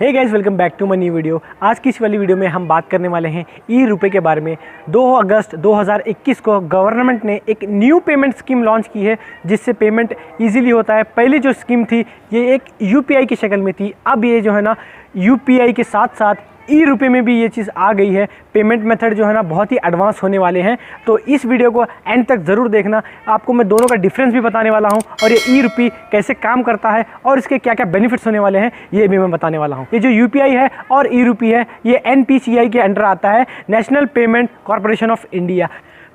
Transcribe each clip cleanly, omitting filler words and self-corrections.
Hey guys, welcome back to my new video. आज की इस वाली वीडियो में हम बात करने वाले हैं ई रुपए के बारे में। 2 अगस्त 2021 को गवर्नमेंट ने एक न्यू पेमेंट स्कीम लॉन्च की है जिससे पेमेंट इजीली होता है। पहली जो स्कीम थी ये एक यूपीआई की शक्ल में थी, अब ये जो है ना यूपीआई के साथ साथ ई रुपए में भी ये चीज़ आ गई है। पेमेंट मेथड जो है ना बहुत ही एडवांस होने वाले हैं, तो इस वीडियो को एंड तक ज़रूर देखना। आपको मैं दोनों का डिफरेंस भी बताने वाला हूं और ये ई रुपी कैसे काम करता है और इसके क्या क्या बेनिफिट्स होने वाले हैं ये भी मैं बताने वाला हूं। ये जो यूपीआई है और ई रुपी है ये एनपीसीआई के अंडर आता है, national payment corporation of India.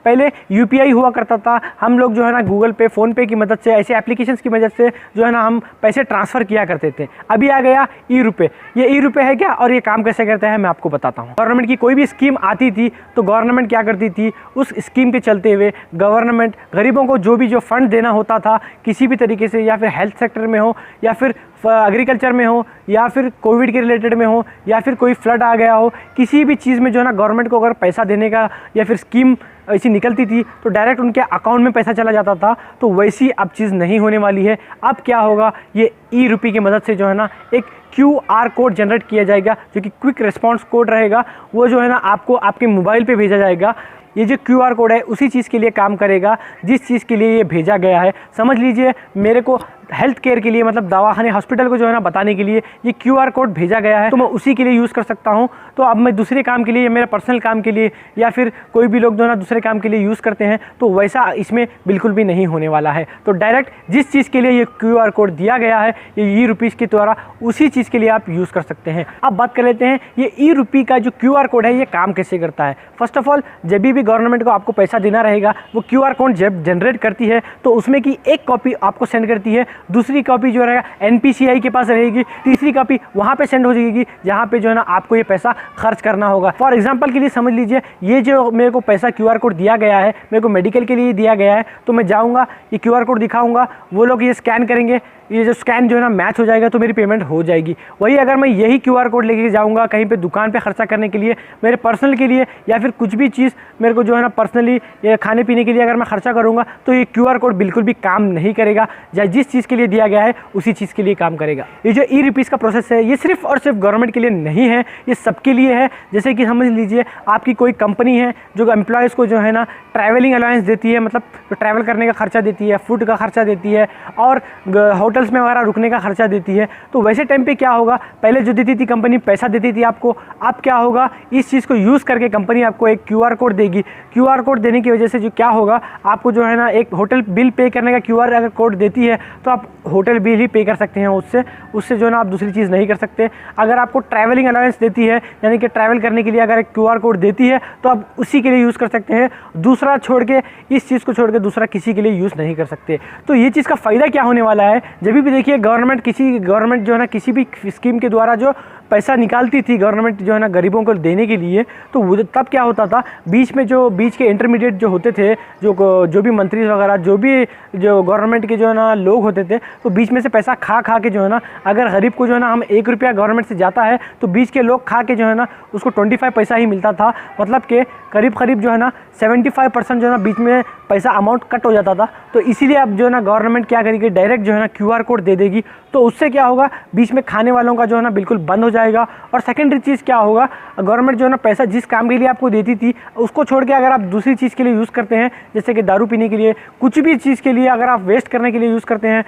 पहले यूपीआई हुआ करता था, हम लोग जो है ना गूगल पे, फ़ोन पे की मदद से, ऐसे एप्लीकेशंस की मदद से जो है ना हम पैसे ट्रांसफ़र किया करते थे। अभी आ गया ई रुपए। ये ई रुपए है क्या और ये काम कैसे करता है मैं आपको बताता हूँ। गवर्नमेंट की कोई भी स्कीम आती थी तो गवर्नमेंट क्या करती थी, उस स्कीम के चलते हुए गवर्नमेंट गरीबों को जो फंड देना होता था किसी भी तरीके से, या फिर हेल्थ सेक्टर में हो, या फिर एग्रीकल्चर में हो, या फिर कोविड के रिलेटेड में हो, या फिर कोई फ्लड आ गया हो, किसी भी चीज़ में जो है ना गवर्नमेंट को अगर पैसा देने का या फिर स्कीम ऐसी निकलती थी तो डायरेक्ट उनके अकाउंट में पैसा चला जाता था। तो वैसी अब चीज़ नहीं होने वाली है। अब क्या होगा, ये ई रुपी की मदद से जो है ना एक QR कोड जनरेट किया जाएगा जो कि क्विक रिस्पॉन्स कोड रहेगा। वो जो है ना आपको आपके मोबाइल पे भेजा जाएगा। ये जो QR कोड है उसी चीज़ के लिए काम करेगा जिस चीज़ के लिए ये भेजा गया है। समझ लीजिए मेरे को हेल्थ केयर के लिए, मतलब दवाखाने, हॉस्पिटल को जो है ना बताने के लिए ये QR कोड भेजा गया है, तो मैं उसी के लिए यूज़ कर सकता हूँ। तो अब मैं दूसरे काम के लिए, मेरा पर्सनल काम के लिए, या फिर कोई भी लोग जो है ना दूसरे काम के लिए यूज़ करते हैं, तो वैसा इसमें बिल्कुल भी नहीं होने वाला है। तो डायरेक्ट जिस चीज़ के लिए ये QR कोड दिया गया है ये ई रुपीज़ के द्वारा, उसी चीज़ के लिए आप यूज़ कर सकते हैं। अब बात कर लेते हैं ये ई रुपी का जो QR कोड है ये काम कैसे करता है। फर्स्ट ऑफ ऑल, जब भी गवर्नमेंट को आपको पैसा देना रहेगा वो QR कोड जब जनरेट करती है तो उसमें की एक कॉपी आपको सेंड करती है, दूसरी कॉपी जो रहेगा एनपीसीआई के पास रहेगी, तीसरी कॉपी वहाँ पे सेंड हो जाएगी जहाँ पे जो है ना आपको ये पैसा खर्च करना होगा। फॉर एग्जांपल के लिए समझ लीजिए ये जो मेरे को पैसा QR कोड दिया गया है, मेरे को मेडिकल के लिए दिया गया है, तो मैं जाऊँगा ये QR कोड दिखाऊँगा, वो लोग ये स्कैन करेंगे, ये जो स्कैन जो है ना मैच हो जाएगा तो मेरी पेमेंट हो जाएगी। वही अगर मैं यही QR कोड लेके जाऊँगा कहीं पे दुकान पे खर्चा करने के लिए, मेरे पर्सनल के लिए, या फिर कुछ भी चीज़ मेरे को जो है ना पर्सनली या खाने पीने के लिए अगर मैं खर्चा करूँगा तो ये QR कोड बिल्कुल भी काम नहीं करेगा। या जिस चीज़ के लिए दिया गया है उसी चीज़ के लिए काम करेगा। ये जो ई रुपीज़ का प्रोसेस है ये सिर्फ और सिर्फ गवर्नमेंट के लिए नहीं है, ये सबके लिए है। जैसे कि समझ लीजिए आपकी कोई कंपनी है जो एम्प्लॉयज़ को जो है ना ट्रैवलिंग अलाउंस देती है, मतलब ट्रैवल करने का खर्चा देती है, फूड का खर्चा देती है, और होटल्स में वगैरह रुकने का खर्चा देती है। तो वैसे टाइम पे क्या होगा, पहले जो देती थी कंपनी पैसा देती थी आपको, अब क्या होगा, इस चीज़ को यूज़ करके कंपनी आपको एक QR कोड देगी। QR कोड देने की वजह से जो क्या होगा, आपको जो है ना एक होटल बिल पे करने का QR अगर कोड देती है तो आप होटल बिल ही पे कर सकते हैं उससे जो है ना आप दूसरी चीज़ नहीं कर सकते। अगर आपको ट्रैवलिंग अलाउंस देती है, यानी कि ट्रैवल करने के लिए अगर एक QR कोड देती है तो आप उसी के लिए यूज़ कर सकते हैं। दूसरा छोड़ के, इस चीज़ को छोड़ के दूसरा किसी के लिए यूज़ नहीं कर सकते। तो ये चीज़ का फ़ायदा क्या होने वाला है, जब भी देखिए गवर्नमेंट जो है ना किसी भी स्कीम के द्वारा जो पैसा निकालती थी गवर्नमेंट जो है ना गरीबों को देने के लिए, तो तब क्या होता था, बीच के इंटरमीडिएट जो होते थे, जो भी मंत्री वगैरह, जो गवर्नमेंट के जो है ना लोग होते थे, तो बीच में से पैसा खा के जो है ना, अगर गरीब को जो है ना हम 1 रुपया गवर्नमेंट से जाता है तो बीच के लोग खा के जो है ना उसको 25 पैसा ही मिलता था। मतलब कि करीब जो है ना 75% जो है ना बीच में पैसा अमाउंट कट हो जाता था। तो इसीलिए अब जो है ना गवर्नमेंट क्या करेगी, डायरेक्ट जो है ना QR कोड दे देगी। तो उससे क्या होगा, बीच में खाने वालों का जो है ना बिल्कुल बंद हो जाएगा। और सेकेंडरी चीज़ क्या होगा, गवर्नमेंट जो है ना पैसा जिस काम के लिए आपको देती थी उसको छोड़ के अगर आप दूसरी चीज़ के लिए यूज़ करते हैं, जैसे कि दारू पीने के लिए, कुछ भी चीज़ के लिए अगर आप वेस्ट करने के लिए यूज़ करते हैं,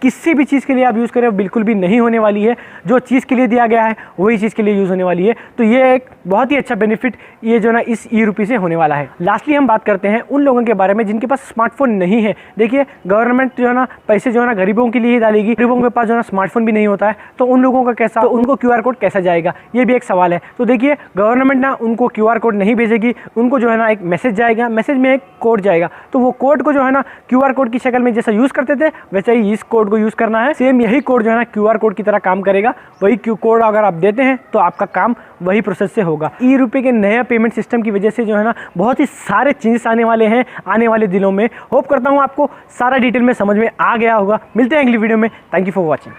किसी भी चीज़ के लिए आप यूज़ करें बिल्कुल भी नहीं होने वाली है। जो चीज़ के लिए दिया गया है वही चीज़ के लिए यूज़ होने वाली है। तो ये एक बहुत ही अच्छा बेनिफिट ये जो ना इस ई रुपी से होने वाला है। लास्टली हम बात करते हैं उन लोगों के बारे में जिनके पास स्मार्टफोन नहीं है। देखिए गवर्नमेंट जो है ना पैसे जो है ना गरीबों के लिए ही डालेगी, गरीबों के पास जो है ना स्मार्टफोन भी नहीं होता है, तो उन लोगों का कैसा, तो उनको QR कोड कैसा जाएगा, ये भी एक सवाल है। तो देखिए गवर्नमेंट ना उनको QR कोड नहीं भेजेगी, उनको जो है ना एक मैसेज जाएगा, मैसेज में एक कोड जाएगा, तो वो कोड को जो है ना QR कोड की शक्ल में जैसा यूज़ करते थे वैसे ही इस कोड को यूज़ करना है। सेम यही कोड जो है ना QR कोड की तरह काम करेगा। वही कोड अगर आप देते हैं तो आपका काम वही प्रोसेस से होगा। ई रुपए के नया पेमेंट सिस्टम की वजह से जो है ना बहुत ही सारे चेंजेस आने वाले हैं आने वाले दिनों में। होप करता हूँ आपको सारा डिटेल में समझ में आ गया होगा। मिलते हैं अगली वीडियो में। Thank you for watching.